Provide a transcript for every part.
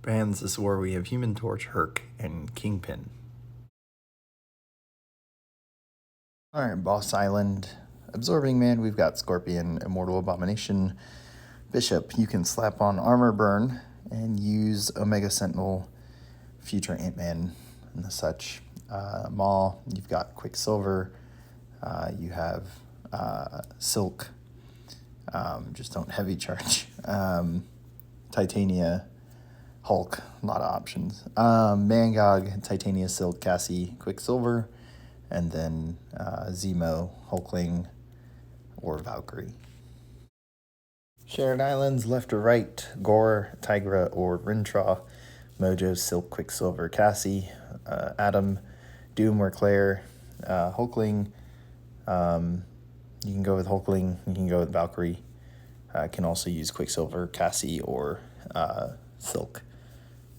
Bands this war, we have Human Torch, Herc, and Kingpin. Alright, Boss Island. Absorbing Man, we've got Scorpion, Immortal Abomination. Bishop, you can slap on Armor Burn and use Omega Sentinel, Future Ant-Man, and the such. Maul, you've got Quicksilver. You have Silk. Just don't heavy charge. Titania, Hulk, a lot of options. Mangog, Titania, Silk, Cassie, Quicksilver, and then Zemo, Hulkling, or Valkyrie. Shared Islands, left or right, Gorr, Tigra, or Rintraw. Mojo, Silk, Quicksilver, Cassie, Adam, Doom, or Claire, Hulkling. You can go with Hulkling, you can go with Valkyrie. Can also use Quicksilver, Cassie, or Silk.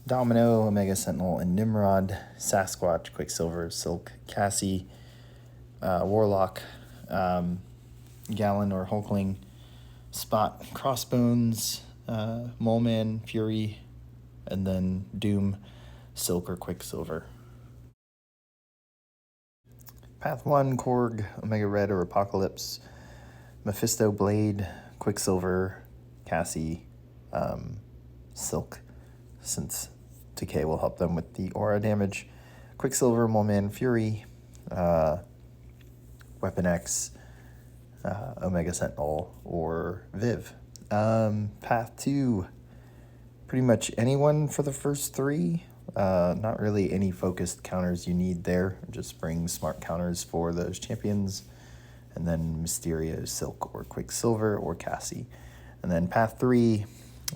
Domino, Omega Sentinel, and Nimrod. Sasquatch, Quicksilver, Silk, Cassie. Warlock, Gallon or Hulkling. Spot, Crossbones, Mole Man, Fury, and then Doom, Silk, or Quicksilver. Path 1, Korg, Omega Red, or Apocalypse. Mephisto, Blade, Quicksilver, Cassie, Silk, since Decay will help them with the aura damage. Quicksilver, Mole Man, Fury, Weapon X, Omega Sentinel, or Viv. Path 2, pretty much anyone for the first three. Not really any focused counters you need there. Just bring smart counters for those champions. And then Mysterio, Silk, or Quicksilver, or Cassie. And then Path 3,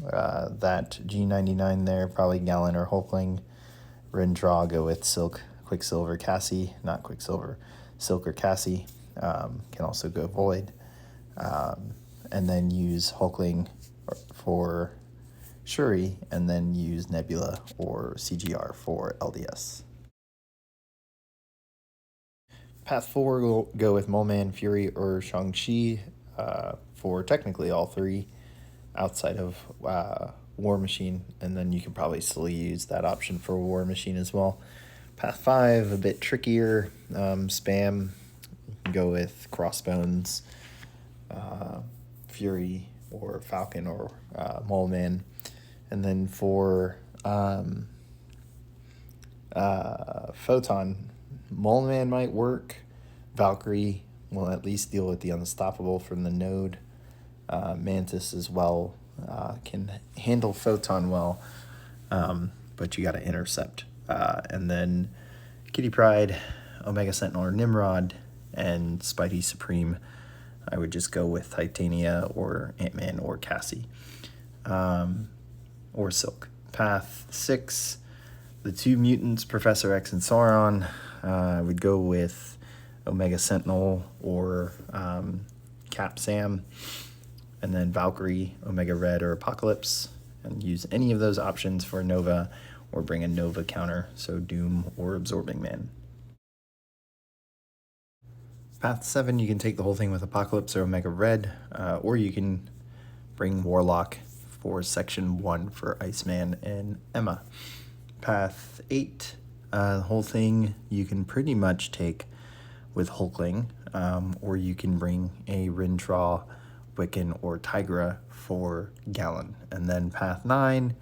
that G99 there, probably Gallon or Hulkling. Rindraw, go with Silk, Quicksilver, Cassie, not Quicksilver, Silk or Cassie. Can also go Void. And then use Hulkling for Shuri, and then use Nebula or CGR for LDS. Path 4, we'll go with Mole Man, Fury, or Shang-Chi for technically all three outside of War Machine, and then you can probably still use that option for War Machine as well. Path 5, a bit trickier. Spam, you can go with Crossbones, Fury, or Falcon, or Mole Man. And then for Photon, Mole Man might work. Valkyrie will at least deal with the Unstoppable from the node. Mantis as well can handle Photon well, but you got to intercept. And then Kitty Pryde, Omega Sentinel, or Nimrod, and Spidey Supreme. I would just go with Titania or Ant-Man or Cassie. Or Silk. Path 6, the two mutants, Professor X and Sauron. I would go with Omega Sentinel or Cap Sam. And then Valkyrie, Omega Red, or Apocalypse. And use any of those options for Nova, or bring a Nova counter, so Doom or Absorbing Man. Path 7, you can take the whole thing with Apocalypse or Omega Red, or you can bring Warlock for Section 1 for Iceman and Emma. Path 8, the whole thing you can pretty much take with Hulkling, or you can bring a Rintraw, Wiccan, or Tigra for Gallon. And then Path 9,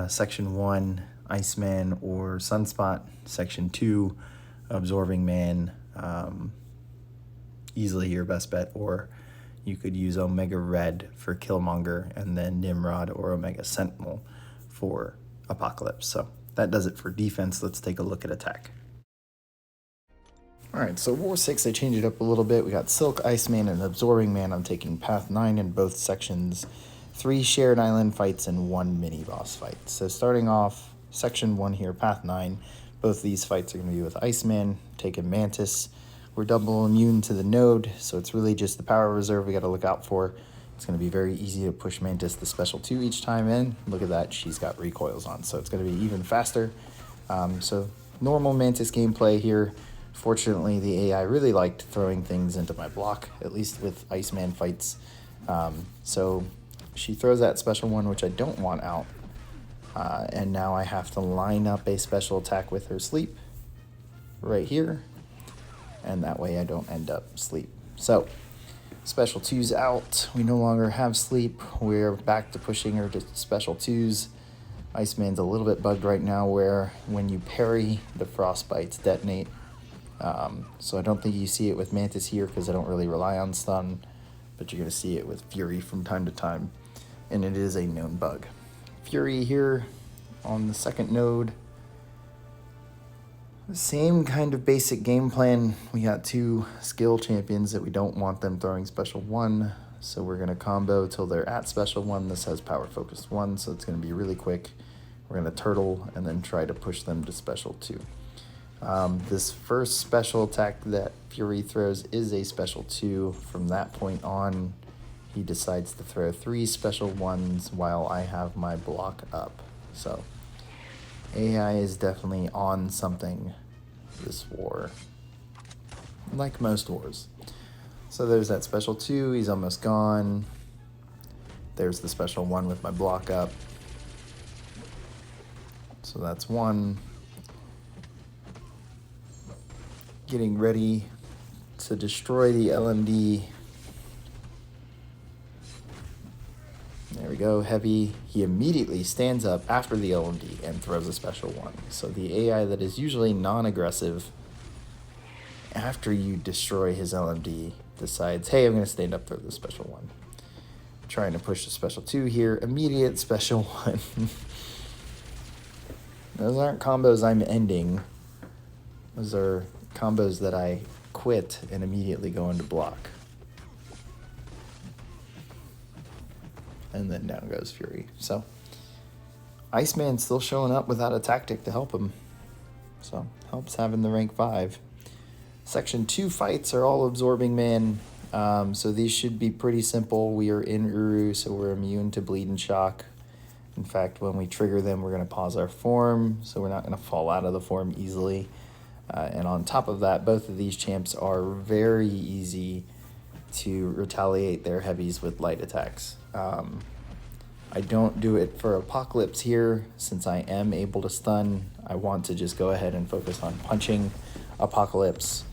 Section 1, Iceman or Sunspot. Section 2, Absorbing Man, easily your best bet, or you could use Omega Red for Killmonger, and then Nimrod or Omega Sentinel for Apocalypse. So that does it for defense. Let's take a look at attack. Alright, so War 6, I changed it up a little bit. We got Silk, Iceman, and Absorbing Man. I'm taking Path 9 in both sections. 3 shared island fights and 1 mini-boss fight. So starting off, Section 1 here, Path 9. Both of these fights are going to be with Iceman, taking Mantis. We're double immune to the node, so it's really just the power reserve we got to look out for. It's going to be very easy to push Mantis the special 2 each time in. Look at that, she's got recoils on, so it's going to be even faster. So normal Mantis gameplay here. Fortunately, the AI really liked throwing things into my block, at least with Iceman fights. So she throws that special one, which I don't want out. And now I have to line up a special attack with her sleep right here. And that way I don't end up sleep. So, special 2's out. We no longer have sleep. We're back to pushing her to special 2's. Iceman's a little bit bugged right now where when you parry, the frostbites detonate. So I don't think you see it with Mantis here because I don't really rely on stun, but you're going to see it with Fury from time to time, and it is a known bug. Fury here on the second node. The same kind of basic game plan. We got 2 skill champions that we don't want them throwing special 1, so we're going to combo till they're at special 1. This has power focused 1, so it's going to be really quick. We're going to turtle and then try to push them to special 2. This first special attack that Fury throws is a special 2. From that point on, he decides to throw 3 special 1s while I have my block up. So AI is definitely on something this war, like most wars. So there's that special 2, he's almost gone. There's the special 1 with my block up. So that's 1. Getting ready to destroy the LMD. There we go, heavy. He immediately stands up after the LMD and throws a special 1. So the AI that is usually non-aggressive, after you destroy his LMD, decides, hey, I'm going to stand up, throw the special 1. Trying to push the special 2 here. Immediate special 1. Those aren't combos I'm ending. Those are combos that I quit and immediately go into block. And then down goes Fury. So Iceman's still showing up without a tactic to help him. So helps having the rank 5. Section 2 fights are all absorbing man. So these should be pretty simple. We are in Uru, so we're immune to bleed and shock. In fact, when we trigger them, we're going to pause our form, so we're not going to fall out of the form easily. And on top of that, both of these champs are very easy to retaliate their heavies with light attacks. I don't do it for Apocalypse here, since I am able to stun. I want to just go ahead and focus on punching Apocalypse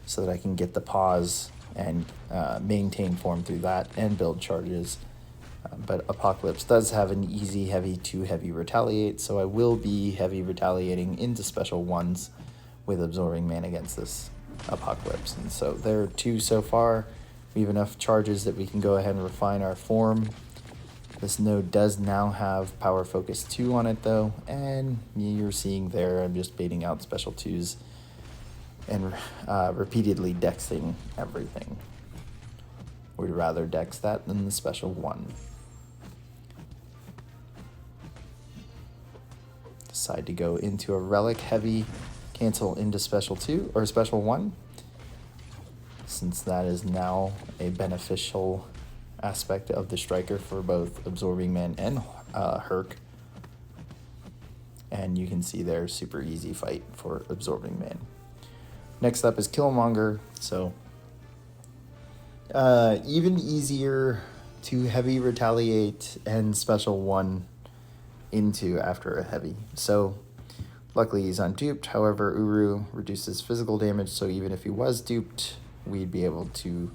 so that I can get the pause and maintain form through that and build charges. But Apocalypse does have an easy heavy to heavy retaliate, so I will be heavy retaliating into special 1s with absorbing man against this Apocalypse. And so there are 2 so far. We have enough charges that we can go ahead and refine our form. This node does now have power focus 2 on it though, and you're seeing there I'm just baiting out special 2s and repeatedly dexing everything. We'd rather dex that than the special 1. Decide to go into a relic heavy, cancel into special 2 or special 1, since that is now a beneficial aspect of the striker for both absorbing man and Herc. And you can see there, super easy fight for absorbing man. Next up is Killmonger, so even easier to heavy retaliate and special 1 into after a heavy. So luckily he's unduped. However, Uru reduces physical damage, so even if he was duped, we'd be able to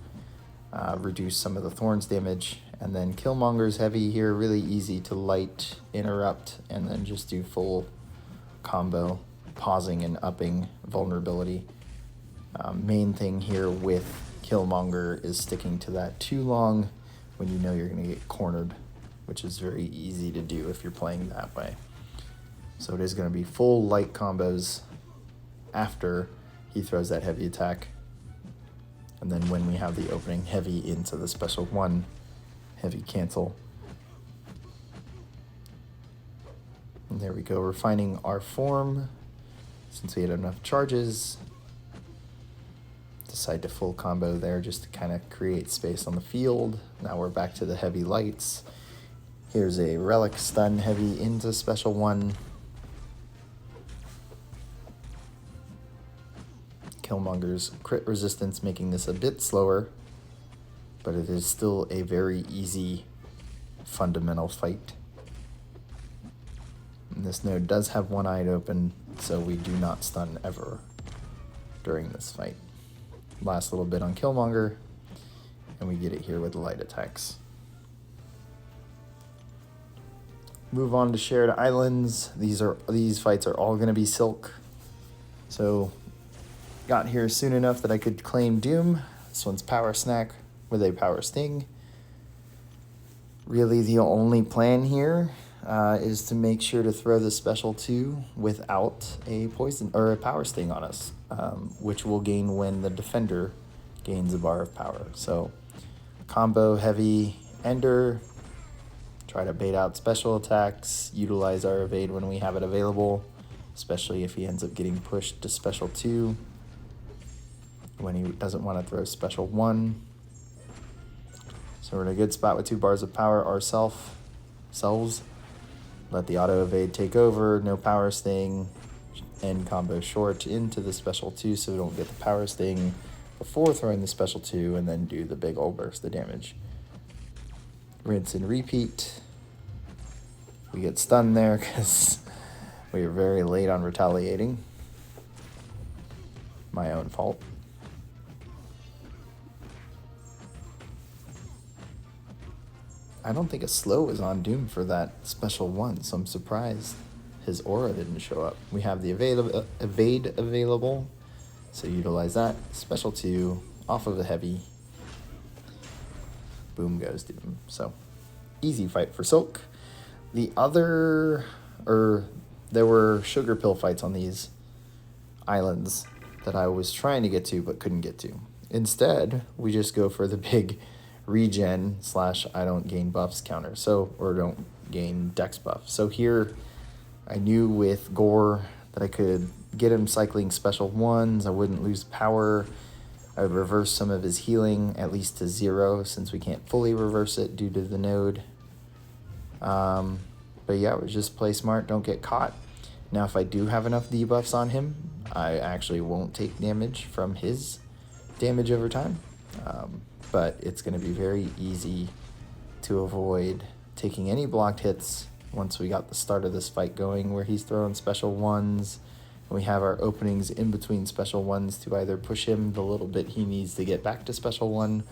reduce some of the Thorns damage. And then Killmonger's heavy here, really easy to light, interrupt, and then just do full combo, pausing and upping vulnerability. Main thing here with Killmonger is sticking to that too long when you know you're going to get cornered, which is very easy to do if you're playing that way. So it is going to be full light combos after he throws that heavy attack. And then when we have the opening heavy into the special 1, heavy cancel. And there we go, refining our form. Since we had enough charges, decide to full combo there just to kind of create space on the field. Now we're back to the heavy lights. Here's a relic stun heavy into special 1. Killmonger's crit resistance making this a bit slower, but it is still a very easy fundamental fight. And this node does have one eye open, so we do not stun ever during this fight. Last little bit on Killmonger, and we get it here with the light attacks. Move on to shared islands. These fights are all going to be silk. So got here soon enough that I could claim Doom. This one's Power Snack with a Power Sting. Really the only plan here is to make sure to throw the special 2 without a poison or a Power Sting on us, which will gain when the defender gains a bar of power. So combo heavy Ender, try to bait out special attacks, utilize our evade when we have it available, especially if he ends up getting pushed to special 2 when he doesn't want to throw special 1. So we're in a good spot with 2 bars of power ourselves. Let the auto evade take over, no Power Sting, end combo short into the special 2 so we don't get the Power Sting before throwing the special 2, and then do the big old burst of damage. Rinse and repeat. We get stunned there because we were very late on retaliating. My own fault. I don't think a slow was on Doom for that special 1, so I'm surprised his aura didn't show up. We have the evade available, so utilize that. Special 2, off of the heavy. Boom goes Doom. So, easy fight for Silk. There were sugar pill fights on these islands that I was trying to get to but couldn't get to. Instead, we just go for the big regen / I don't gain buffs counter, or don't gain dex buff. So here I knew with Gorr that I could get him cycling special 1s, I wouldn't lose power, I would reverse some of his healing at least to 0 since we can't fully reverse it due to the node. But yeah, we just play smart, don't get caught. Now if I do have enough debuffs on him, I actually won't take damage from his damage over time. But it's going to be very easy to avoid taking any blocked hits once we got the start of this fight going, where he's throwing special 1s, and we have our openings in between special 1s to either push him the little bit he needs to get back to special 1,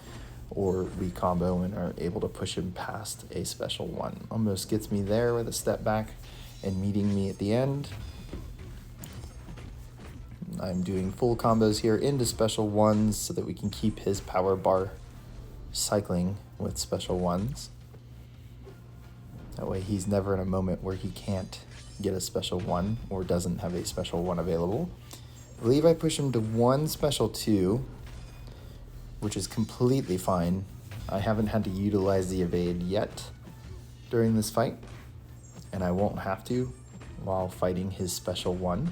or we combo and are able to push him past a special 1. Almost gets me there with a step back and meeting me at the end. I'm doing full combos here into special 1s so that we can keep his power bar cycling with special 1s. That way he's never in a moment where he can't get a special 1 or doesn't have a special 1 available. I believe I push him to 1 special 2, which is completely fine. I haven't had to utilize the evade yet during this fight, and I won't have to while fighting his special 1.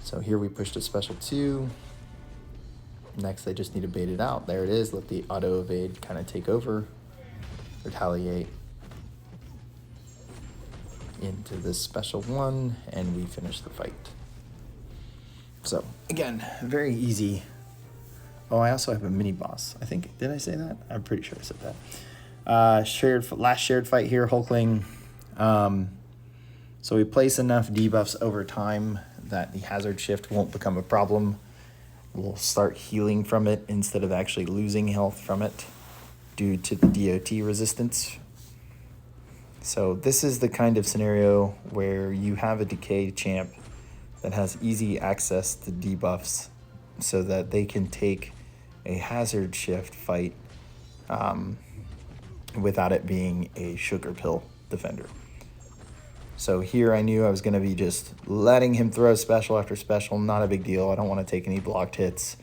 So here we pushed a special 2. Next, I just need to bait it out. There it is. Let the auto evade kind of take over. Retaliate into this special 1, and we finish the fight. So again, very easy. Oh, I also have a mini boss. I think, did I say that? I'm pretty sure I said that. Last shared fight here, Hulkling. So we place enough debuffs over time that the hazard shift won't become a problem. We'll start healing from it instead of actually losing health from it due to the DOT resistance. So this is the kind of scenario where you have a decay champ that has easy access to debuffs so that they can take a hazard shift fight without it being a sugar pill defender. So here I knew I was going to be just letting him throw special after special, not a big deal. I don't want to take any blocked hits,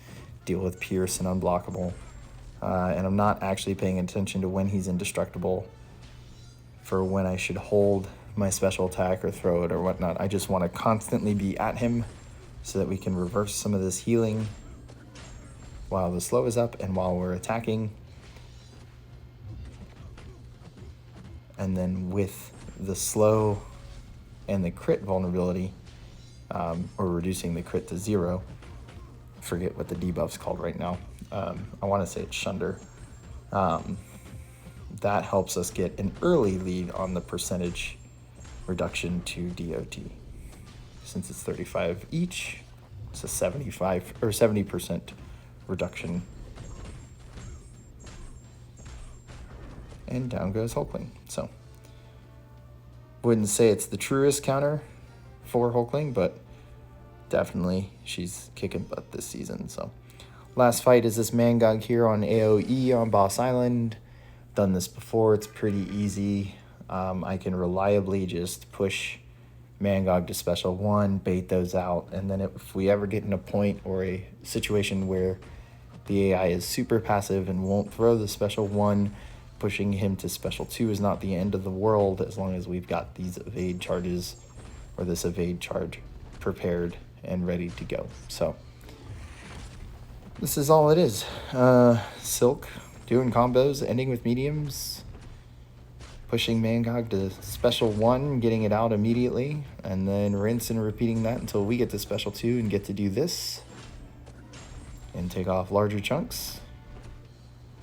deal with Pierce and unblockable. And I'm not actually paying attention to when he's indestructible for when I should hold my special attack or throw it or whatnot. I just want to constantly be at him so that we can reverse some of this healing while the slow is up and while we're attacking. And then with the slow and the crit vulnerability, or reducing the crit to 0, forget what the debuff's called right now. I want to say it's Shunder. That helps us get an early lead on the percentage reduction to DOT. Since it's 35 each, it's a 75 or 70% reduction. And down goes Hulkling. So wouldn't say it's the truest counter for Hulkling, but definitely she's kicking butt this season. So last fight is this Mangog here on AoE on Boss Island. Done this before, it's pretty easy. I can reliably just push Mangog to special 1, bait those out, and then if we ever get in a point or a situation where the AI is super passive and won't throw the special 1, pushing him to special 2 is not the end of the world as long as we've got these evade charges or this evade charge prepared and ready to go. So this is all it is. Silk doing combos, ending with mediums, pushing Mangog to special 1, getting it out immediately, and then rinse and repeating that until we get to special 2 and get to do this and take off larger chunks.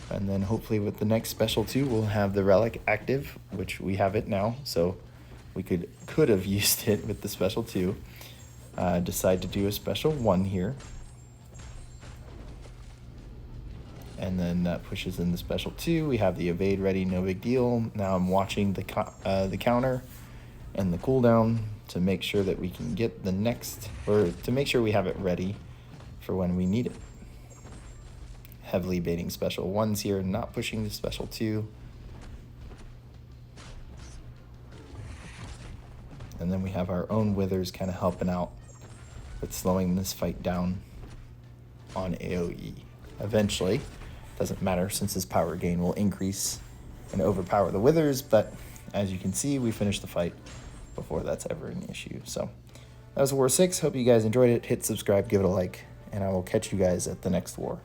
And then hopefully with the next special 2 we'll have the relic active, which we have it now, so we could have used it with the special 2. Decide to do a special 1 here, and then that pushes in the special 2. We have the evade ready, no big deal. Now I'm watching the counter and the cooldown to make sure that we can get the next, or to make sure we have it ready for when we need it. Heavily baiting special 1s here, not pushing the special 2. And then we have our own withers kind of helping out with slowing this fight down on AoE. Eventually, doesn't matter since his power gain will increase and overpower the withers, but as you can see, we finished the fight before that's ever an issue. So that was War 6. Hope you guys enjoyed it. Hit subscribe, give it a like, and I will catch you guys at the next war.